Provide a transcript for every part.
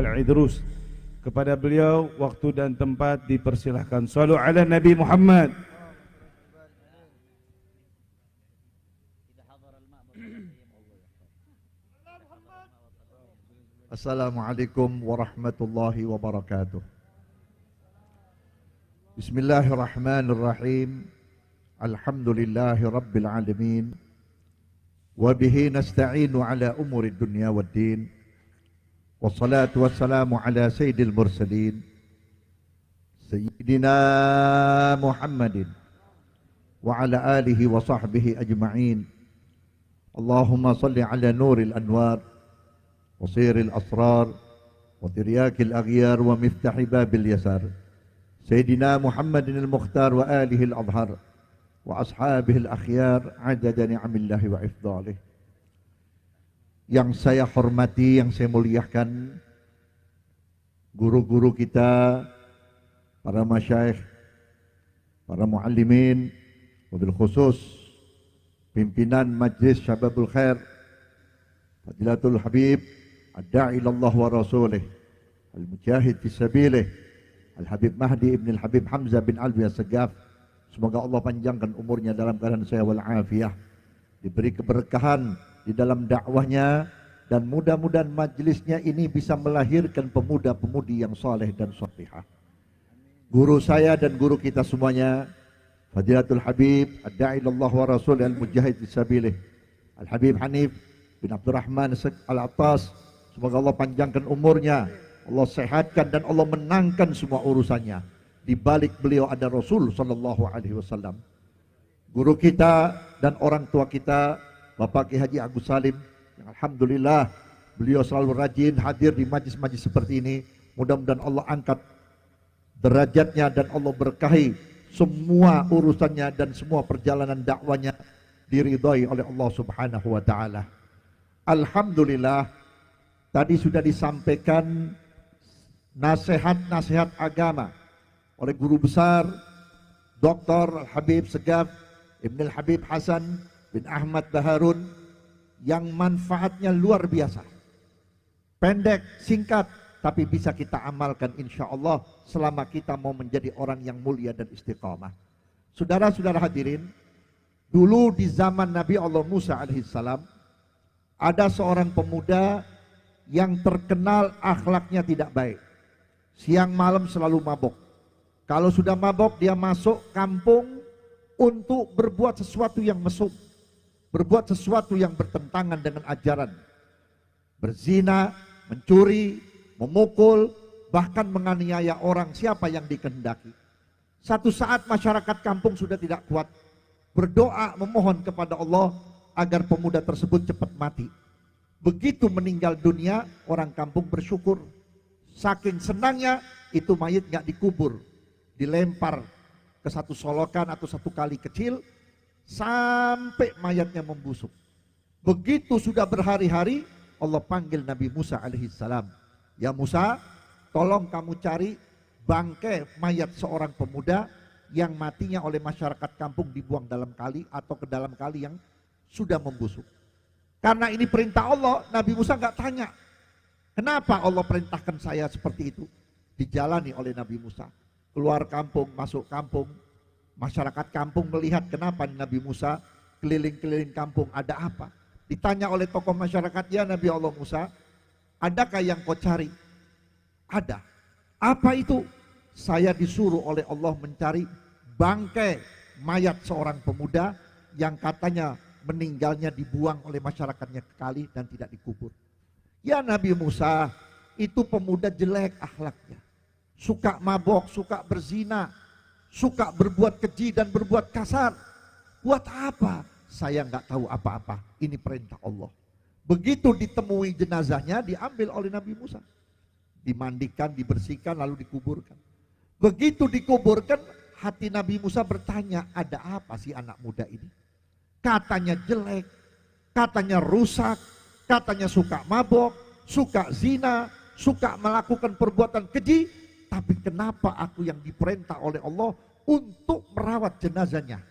Al-Idrus. Kepada beliau waktu dan tempat dipersilahkan. Shallu ala Nabi Muhammad. Assalamualaikum warahmatullahi wabarakatuh. Bismillahirrahmanirrahim. Alhamdulillahi rabbil alamin. Wabihi nasta'inu ala umuri dunya waddin. Wassalatu wassalamu ala sayyidil mursalin Sayyidina Muhammadin wa ala alihi wa sahbihi ajma'in. Allahumma salli ala nuril anwar wa siril asrar wa tiryakil aghyar wa miftahi babil yasar Sayyidina Muhammadin al-Mukhtar wa alihi al-adhar wa ashabihi al-akhyar adada ni'amillahi wa ifdalih. Yang saya hormati, yang saya muliakan, guru-guru kita, para masyayikh, para muallimin, wabil khusus pimpinan Majlis Syababul Khair, Fadilatul Habib, Ad-Da'i ilallah wa Rasulih, Al-Mujahid fi sabilih, Al-Habib Mahdi ibn Al-Habib Hamzah bin Alwi As-Segaf. Semoga Allah panjangkan umurnya dalam keadaan sehat wal afiyah, diberi keberkahan di dalam dakwahnya, dan mudah-mudahan majlisnya ini bisa melahirkan pemuda-pemudi yang saleh dan salihah. Guru saya dan guru kita semuanya, Fadilatul Habib, Ad-Da'i ilallah wa Rasul, Al-Mujahid fi sabilih, Al-Habib Hanif bin Abdurrahman Al-Attas. Semoga Allah panjangkan umurnya, Allah sehatkan dan Allah menangkan semua urusannya. Di balik beliau ada Rasul sallallahu alaihi wasallam. Guru kita dan orang tua kita, Bapak Ki Haji Agus Salim, yang alhamdulillah beliau selalu rajin hadir di majlis-majlis seperti ini. Mudah-mudahan Allah angkat derajatnya dan Allah berkahi semua urusannya dan semua perjalanan dakwanya diridhai oleh Allah Subhanahu wa taala. Alhamdulillah tadi sudah disampaikan nasihat-nasihat agama oleh guru besar Dr. Habib Segaf Ibn Al-Habib Hasan bin Ahmad Baharun, yang manfaatnya luar biasa. Pendek, singkat, tapi bisa kita amalkan insya Allah selama kita mau menjadi orang yang mulia dan istiqamah. Saudara-saudara hadirin, dulu di zaman Nabi Allah Musa alaihissalam, ada seorang pemuda yang terkenal akhlaknya tidak baik. Siang malam selalu mabok. Kalau sudah mabok, dia masuk kampung untuk berbuat sesuatu yang mesum, berbuat sesuatu yang bertentangan dengan ajaran, berzina, mencuri, memukul, bahkan menganiaya orang siapa yang dikehendaki. Satu saat masyarakat kampung sudah tidak kuat, berdoa memohon kepada Allah agar pemuda tersebut cepat mati. Begitu meninggal dunia, orang kampung bersyukur. Saking senangnya, itu mayit nggak dikubur, dilempar ke satu solokan atau satu kali kecil sampai mayatnya membusuk. Begitu sudah berhari-hari, Allah panggil Nabi Musa alaihissalam. Ya Musa, tolong kamu cari bangkai mayat seorang pemuda yang matinya oleh masyarakat kampung dibuang dalam kali atau ke dalam kali yang sudah membusuk. Karena ini perintah Allah, Nabi Musa nggak tanya, kenapa Allah perintahkan saya seperti itu? Dijalani oleh Nabi Musa. Keluar kampung, masuk kampung, masyarakat kampung melihat kenapa Nabi Musa keliling-keliling kampung, ada apa? Ditanya oleh tokoh masyarakat, ya Nabi Allah Musa, adakah yang kau cari? Ada. Apa itu? Saya disuruh oleh Allah mencari bangkai mayat seorang pemuda yang katanya meninggalnya dibuang oleh masyarakatnya ke kali dan tidak dikubur. Ya Nabi Musa, itu pemuda jelek akhlaknya, suka mabok, suka berzina, suka berbuat keji dan berbuat kasar. Buat apa? Saya nggak tahu apa-apa. Ini perintah Allah. Begitu ditemui jenazahnya, diambil oleh Nabi Musa, dimandikan, dibersihkan, lalu dikuburkan. Begitu dikuburkan, hati Nabi Musa bertanya, ada apa sih anak muda ini? Katanya jelek, katanya rusak, katanya suka mabok, suka zina, suka melakukan perbuatan keji, tapi kenapa aku yang diperintah oleh Allah untuk merawat jenazahnya,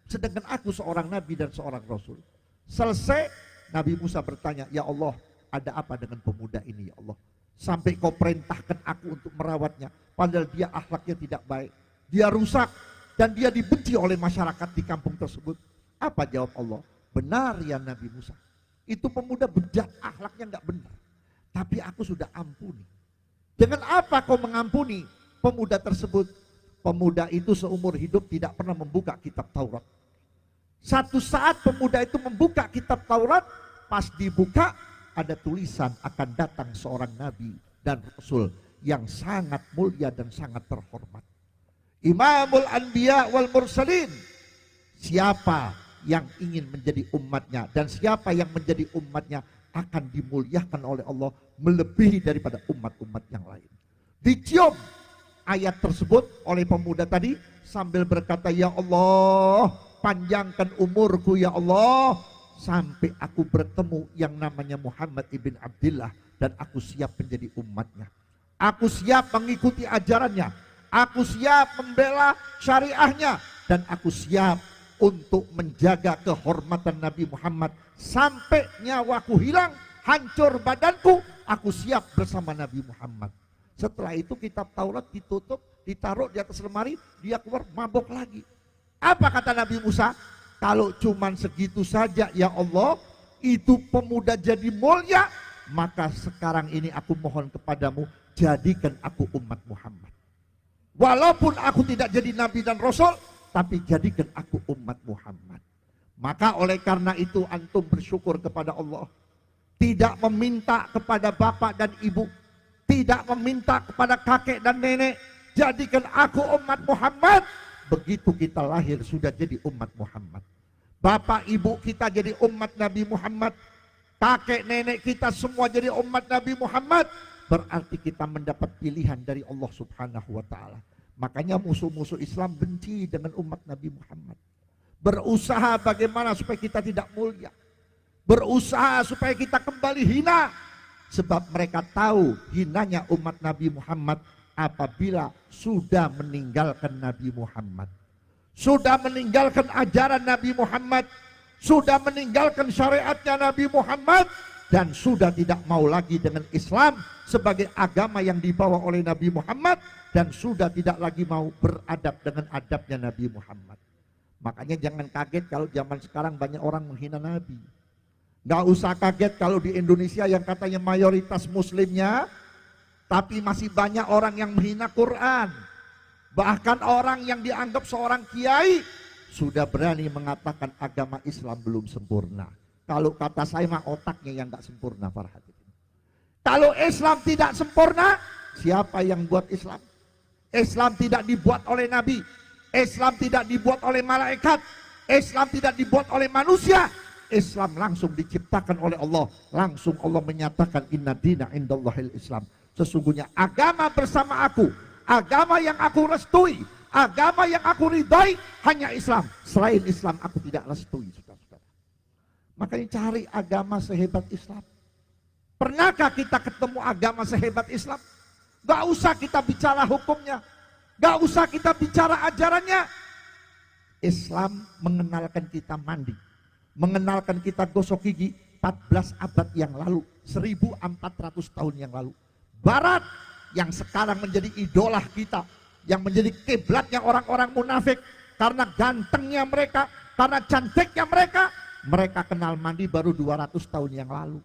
sedangkan aku seorang nabi dan seorang rasul? Selesai, Nabi Musa bertanya, ya Allah, ada apa dengan pemuda ini ya Allah? Sampai kau perintahkan aku untuk merawatnya. Padahal dia akhlaknya tidak baik. Dia rusak dan dia dibenci oleh masyarakat di kampung tersebut. Apa jawab Allah? Benar ya Nabi Musa. Itu pemuda bejat, akhlaknya enggak benar. Tapi aku sudah ampuni. Dengan apa kau mengampuni pemuda tersebut? Pemuda itu seumur hidup tidak pernah membuka kitab Taurat. Satu saat pemuda itu membuka kitab Taurat, pas dibuka ada tulisan akan datang seorang nabi dan rasul yang sangat mulia dan sangat terhormat. Imamul Anbiya wal Mursalin. Siapa yang ingin menjadi umatnya dan siapa yang menjadi umatnya akan dimuliakan oleh Allah melebihi daripada umat-umat yang lain. Dicium ayat tersebut oleh pemuda tadi sambil berkata, ya Allah, panjangkan umurku ya Allah sampai aku bertemu yang namanya Muhammad ibn Abdullah dan aku siap menjadi umatnya. Aku siap mengikuti ajarannya. Aku siap membela syariahnya dan aku siap untuk menjaga kehormatan Nabi Muhammad sampai nyawaku hilang, hancur badanku, aku siap bersama Nabi Muhammad. Setelah itu kitab Taurat ditutup, ditaruh di atas lemari, dia keluar mabok lagi. Apa kata Nabi Musa? Kalau cuman segitu saja ya Allah, itu pemuda jadi mulia, maka sekarang ini aku mohon kepadamu, jadikan aku umat Muhammad. Walaupun aku tidak jadi nabi dan rasul, tapi jadikan aku umat Muhammad. Maka oleh karena itu antum bersyukur kepada Allah. Tidak meminta kepada bapak dan ibu, tidak meminta kepada kakek dan nenek, jadikan aku umat Muhammad. Begitu kita lahir sudah jadi umat Muhammad. Bapak ibu kita jadi umat Nabi Muhammad, kakek nenek kita semua jadi umat Nabi Muhammad. Berarti kita mendapat pilihan dari Allah Subhanahu wa ta'ala. Makanya musuh-musuh Islam benci dengan umat Nabi Muhammad. Berusaha bagaimana supaya kita tidak mulia. Berusaha supaya kita kembali hina. Sebab mereka tahu hinanya umat Nabi Muhammad apabila sudah meninggalkan Nabi Muhammad. Sudah meninggalkan ajaran Nabi Muhammad. Sudah meninggalkan syariatnya Nabi Muhammad. Dan sudah tidak mau lagi dengan Islam sebagai agama yang dibawa oleh Nabi Muhammad. Dan sudah tidak lagi mau beradab dengan adabnya Nabi Muhammad. Makanya jangan kaget kalau zaman sekarang banyak orang menghina Nabi. Gak usah kaget kalau di Indonesia yang katanya mayoritas muslimnya, tapi masih banyak orang yang menghina Quran. Bahkan orang yang dianggap seorang kiai sudah berani mengatakan agama Islam belum sempurna. Kalau kata saya mah otaknya yang gak sempurna para hadirin. Kalau Islam tidak sempurna, siapa yang buat Islam? Islam tidak dibuat oleh Nabi. Islam tidak dibuat oleh malaikat. Islam tidak dibuat oleh manusia. Islam langsung diciptakan oleh Allah. Langsung Allah menyatakan inna dina indallahil Islam. Sesungguhnya agama bersama aku, agama yang aku restui, agama yang aku ridai hanya Islam. Selain Islam aku tidak restui, saudara-saudara. Makanya cari agama sehebat Islam. Pernahkah kita ketemu agama sehebat Islam? Gak usah kita bicara hukumnya, gak usah kita bicara ajarannya. Islam mengenalkan kita mandi, mengenalkan kita gosok gigi 14 abad yang lalu, 1400 tahun yang lalu. Barat yang sekarang menjadi idola kita, yang menjadi kiblatnya orang-orang munafik, karena gantengnya mereka, karena cantiknya mereka, mereka kenal mandi baru 200 tahun yang lalu.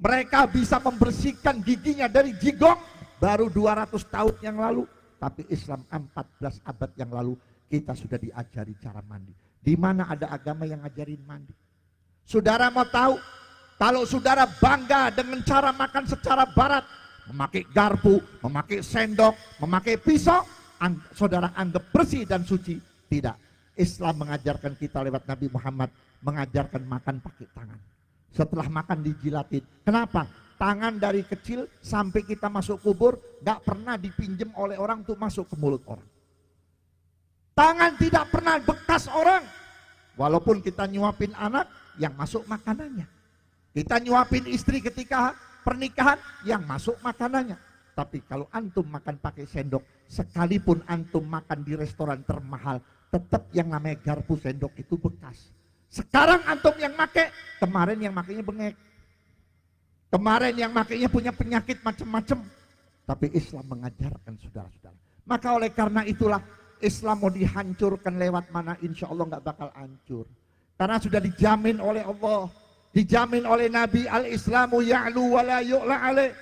Mereka bisa membersihkan giginya dari jigong baru 200 tahun yang lalu. Tapi Islam 14 abad yang lalu kita sudah diajari cara mandi. Di mana ada agama yang ngajarin mandi? Saudara mau tahu? Kalau saudara bangga dengan cara makan secara barat, memakai garpu, memakai sendok, memakai pisau, saudara anggap bersih dan suci? Tidak. Islam mengajarkan kita lewat Nabi Muhammad, mengajarkan makan pakai tangan. Setelah makan dijilatin. Kenapa? Tangan dari kecil sampai kita masuk kubur gak pernah dipinjam oleh orang untuk masuk ke mulut orang. Tangan tidak pernah bekas orang. Walaupun kita nyuapin anak, yang masuk makanannya. Kita nyuapin istri ketika pernikahan, yang masuk makanannya. Tapi kalau antum makan pakai sendok, sekalipun antum makan di restoran termahal, tetap yang namanya garpu sendok itu bekas. Sekarang antum yang make, kemarin yang makainya bengek. Kemarin yang makainya punya penyakit macam-macam, tapi Islam mengajarkan saudara-saudara. Maka oleh karena itulah Islam mau dihancurkan lewat mana, insya Allah nggak bakal hancur. Karena sudah dijamin oleh Allah, dijamin oleh Nabi, al-Islamu ya'lu wa la yu'la alaih.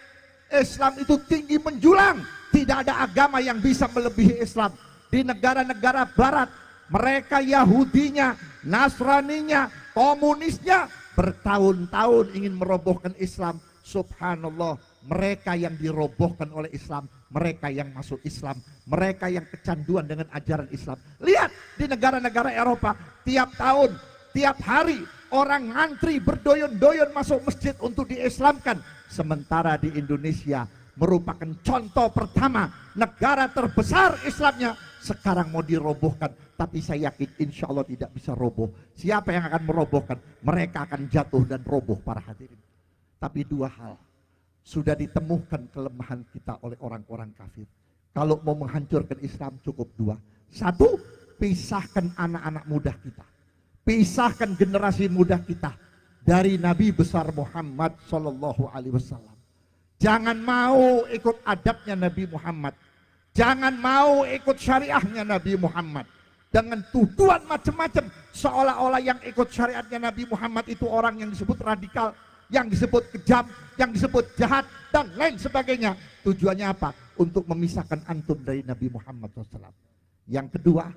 Islam itu tinggi menjulang, tidak ada agama yang bisa melebihi Islam. Di negara-negara barat, mereka Yahudinya, Nasraninya, komunisnya bertahun-tahun ingin merobohkan Islam. Subhanallah, mereka yang dirobohkan oleh Islam, mereka yang masuk Islam, mereka yang kecanduan dengan ajaran Islam. Lihat di negara-negara Eropa, tiap tahun, tiap hari orang ngantri berdoyon-doyon masuk masjid untuk diislamkan. Sementara di Indonesia merupakan contoh pertama negara terbesar Islamnya sekarang mau dirobohkan. Tapi saya yakin insya Allah tidak bisa roboh. Siapa yang akan merobohkan? Mereka akan jatuh dan roboh para hadirin. Tapi dua hal sudah ditemukan kelemahan kita oleh orang-orang kafir. Kalau mau menghancurkan Islam cukup dua. Satu, pisahkan anak-anak muda kita, pisahkan generasi muda kita dari Nabi besar Muhammad Sallallahu Alaihi Wasallam. Jangan mau ikut adabnya Nabi Muhammad, jangan mau ikut syariahnya Nabi Muhammad dengan tuduhan macam-macam, seolah-olah yang ikut syariatnya Nabi Muhammad itu orang yang disebut radikal, yang disebut kejam, yang disebut jahat dan lain sebagainya. Tujuannya apa? Untuk memisahkan antum dari Nabi Muhammad SAW. Yang kedua,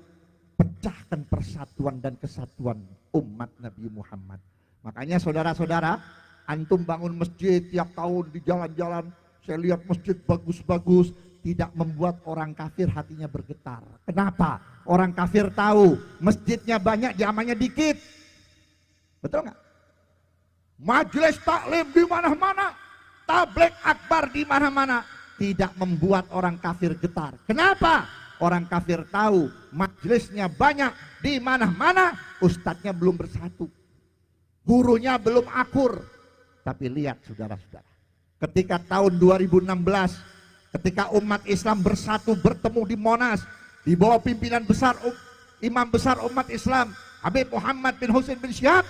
pecahkan persatuan dan kesatuan umat Nabi Muhammad. Makanya saudara-saudara, antum bangun masjid tiap tahun di jalan-jalan, saya lihat masjid bagus-bagus, tidak membuat orang kafir hatinya bergetar. Kenapa? Orang kafir tahu masjidnya banyak, jamaahnya dikit. Betul nggak? Majelis taklim di mana-mana, tabligh akbar di mana-mana, tidak membuat orang kafir getar. Kenapa? Orang kafir tahu majelisnya banyak di mana-mana, ustadznya belum bersatu, gurunya belum akur. Tapi lihat saudara-saudara, ketika tahun 2016, ketika umat Islam bersatu bertemu di Monas di bawah pimpinan besar imam besar umat Islam Habib Muhammad bin Husain bin Syihab,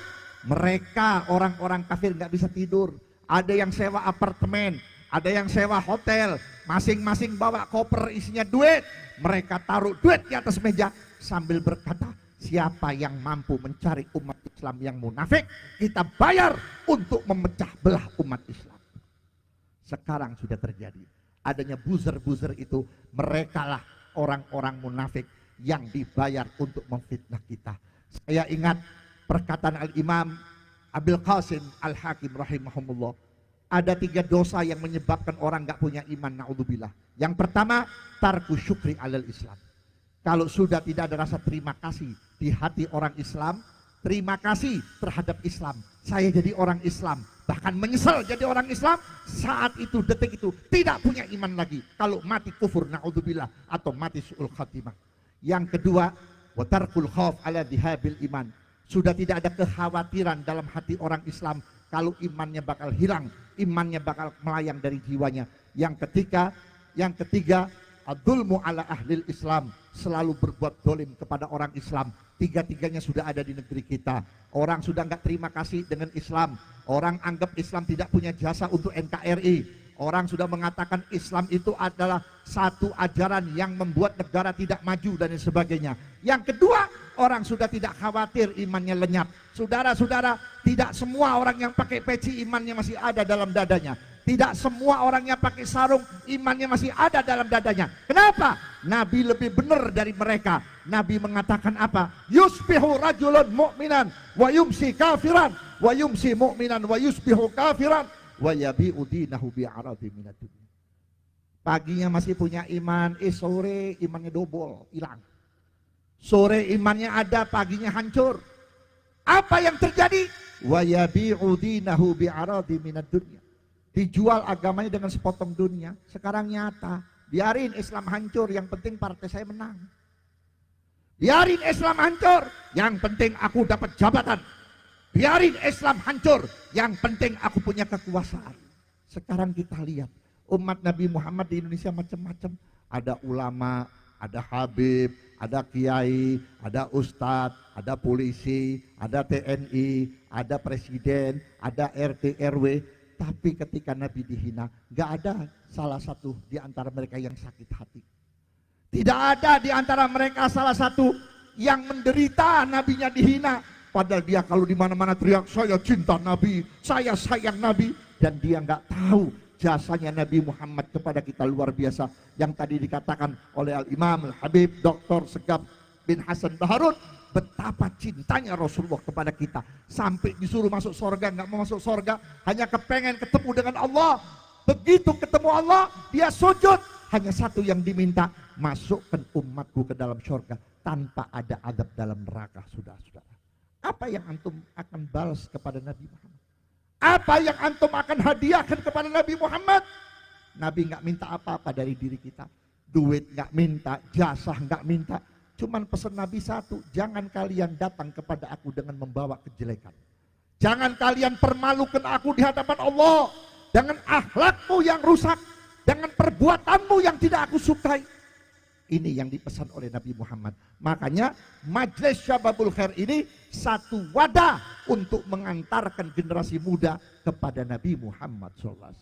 mereka orang-orang kafir nggak bisa tidur. Ada yang sewa apartemen, ada yang sewa hotel, masing-masing bawa koper isinya duit. Mereka taruh duit di atas meja sambil berkata, siapa yang mampu mencari umat Islam yang munafik, kita bayar untuk memecah belah umat Islam. Sekarang sudah terjadi. Adanya buzzer-buzzer itu, merekalah orang-orang munafik yang dibayar untuk memfitnah kita. Saya ingat perkataan Al-Imam Abil Qasim Al-Hakim rahimahumullah. Ada 3 dosa yang menyebabkan orang gak punya iman, na'udzubillah. Yang pertama, tarku syukri alal Islam. Kalau sudah tidak ada rasa terima kasih di hati orang Islam, terima kasih terhadap Islam, saya jadi orang Islam, bahkan menyesal jadi orang Islam, saat itu, detik itu tidak punya iman lagi. Kalau mati kufur, na'udzubillah, atau mati su'ul khatimah. Yang kedua, wa tarkul khauf ala dihabil iman. Sudah tidak ada kekhawatiran dalam hati orang Islam kalau imannya bakal hilang, imannya bakal melayang dari jiwanya. Yang ketiga, ad-dzulmu ala ahlil Islam, selalu berbuat dolim kepada orang Islam. Tiga-tiganya sudah ada di negeri kita. Orang sudah nggak terima kasih dengan Islam. Orang anggap Islam tidak punya jasa untuk NKRI. Orang sudah mengatakan Islam itu adalah satu ajaran yang membuat negara tidak maju dan sebagainya. Yang kedua, orang sudah tidak khawatir imannya lenyap. Saudara-saudara, tidak semua orang yang pakai peci imannya masih ada dalam dadanya. Tidak semua orang yang pakai sarung imannya masih ada dalam dadanya. Kenapa? Nabi lebih benar dari mereka. Nabi mengatakan apa? Yusbihu rajulun mu'minan wa yumsi kafiran, wa yumsi mu'minan wa yusbihu kafiran, wa yabi'u dinahu bi'aradi minad dunya. Paginya masih punya iman, sore imannya dobol, hilang. Sore imannya ada, paginya hancur. Apa yang terjadi? Wa yabi'u dinahu bi'aradi minad dunya. Dijual agamanya dengan sepotong dunia. Sekarang nyata, biarin Islam hancur, yang penting partai saya menang. Biarin Islam hancur, yang penting aku dapat jabatan. Biarin Islam hancur, yang penting aku punya kekuasaan. Sekarang kita lihat umat Nabi Muhammad di Indonesia macam-macam. Ada ulama, ada habib, ada kiai, ada ustadz, ada polisi, ada TNI, ada presiden, ada RT RW. Tapi ketika Nabi dihina, gak ada salah satu di antara mereka yang sakit hati. Tidak ada di antara mereka salah satu yang menderita nabinya dihina. Padahal dia kalau di mana-mana teriak, saya cinta Nabi, saya sayang Nabi. Dan dia gak tahu jasanya Nabi Muhammad kepada kita luar biasa. Yang tadi dikatakan oleh Al-Imam Al-Habib Dr. Segaf bin Hasan Baharun. Betapa cintanya Rasulullah kepada kita. Sampai disuruh masuk sorga, nggak mau masuk sorga. Hanya kepengen ketemu dengan Allah. Begitu ketemu Allah, dia sujud. Hanya satu yang diminta, masukkan umatku ke dalam sorga. Tanpa ada adab dalam neraka, saudara-saudara. Apa yang antum akan balas kepada Nabi Muhammad? Apa yang antum akan hadiahkan kepada Nabi Muhammad? Nabi nggak minta apa-apa dari diri kita. Duit nggak minta, jasa nggak minta. Cuman pesan Nabi satu, jangan kalian datang kepada aku dengan membawa kejelekan. Jangan kalian permalukan aku di hadapan Allah. Dengan akhlakmu yang rusak. Dengan perbuatanmu yang tidak aku sukai. Ini yang dipesan oleh Nabi Muhammad. Makanya Majelis Syababul Khair ini satu wadah untuk mengantarkan generasi muda kepada Nabi Muhammad SAW.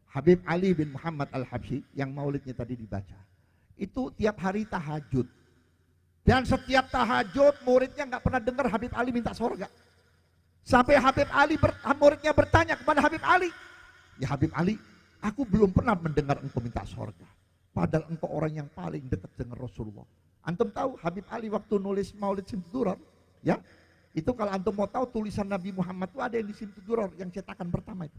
Habib Ali bin Muhammad Al-Habsyi yang maulidnya tadi dibaca. Itu tiap hari tahajud. Dan setiap tahajud muridnya nggak pernah dengar Habib Ali minta sorga. Sampai Habib Ali muridnya bertanya kepada Habib Ali, ya Habib Ali, aku belum pernah mendengar engkau minta sorga. Padahal engkau orang yang paling dekat dengan Rasulullah. Antum tahu Habib Ali waktu nulis Maulid Simtudurar, ya itu kalau antum mau tahu tulisan Nabi Muhammad itu ada yang di Simtudurar yang cetakan pertama itu.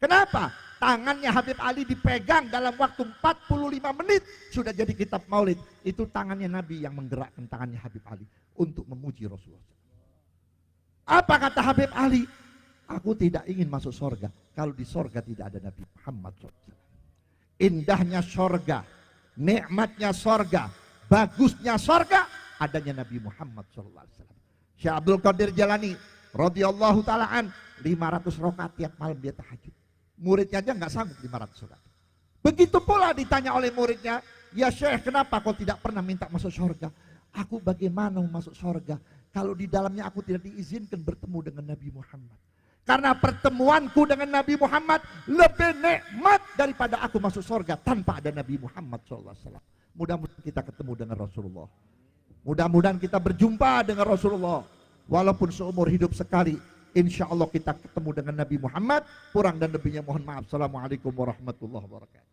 Kenapa? Tangannya Habib Ali dipegang dalam waktu 45 menit sudah jadi kitab maulid. Itu tangannya Nabi yang menggerakkan tangannya Habib Ali untuk memuji Rasulullah. Apa kata Habib Ali? Aku tidak ingin masuk sorga kalau di sorga tidak ada Nabi Muhammad SAW. Indahnya sorga, nikmatnya sorga, bagusnya sorga, adanya Nabi Muhammad SAW. Syekh Abdul Qadir Jalani radhiyallahu ta'ala 500 rakaat tiap malam dia tahajud. Muridnya aja nggak sanggup 500 rakaat. Begitu pula ditanya oleh muridnya, ya Syekh kenapa kau tidak pernah minta masuk surga? Aku bagaimana masuk surga kalau di dalamnya aku tidak diizinkan bertemu dengan Nabi Muhammad. Karena pertemuanku dengan Nabi Muhammad lebih nikmat daripada aku masuk surga tanpa ada Nabi Muhammad SAW. Mudah-mudahan kita ketemu dengan Rasulullah. Mudah-mudahan kita berjumpa dengan Rasulullah. Walaupun seumur hidup sekali. Insya Allah kita ketemu dengan Nabi Muhammad. Kurang dan lebihnya mohon maaf. Assalamualaikum warahmatullahi wabarakatuh.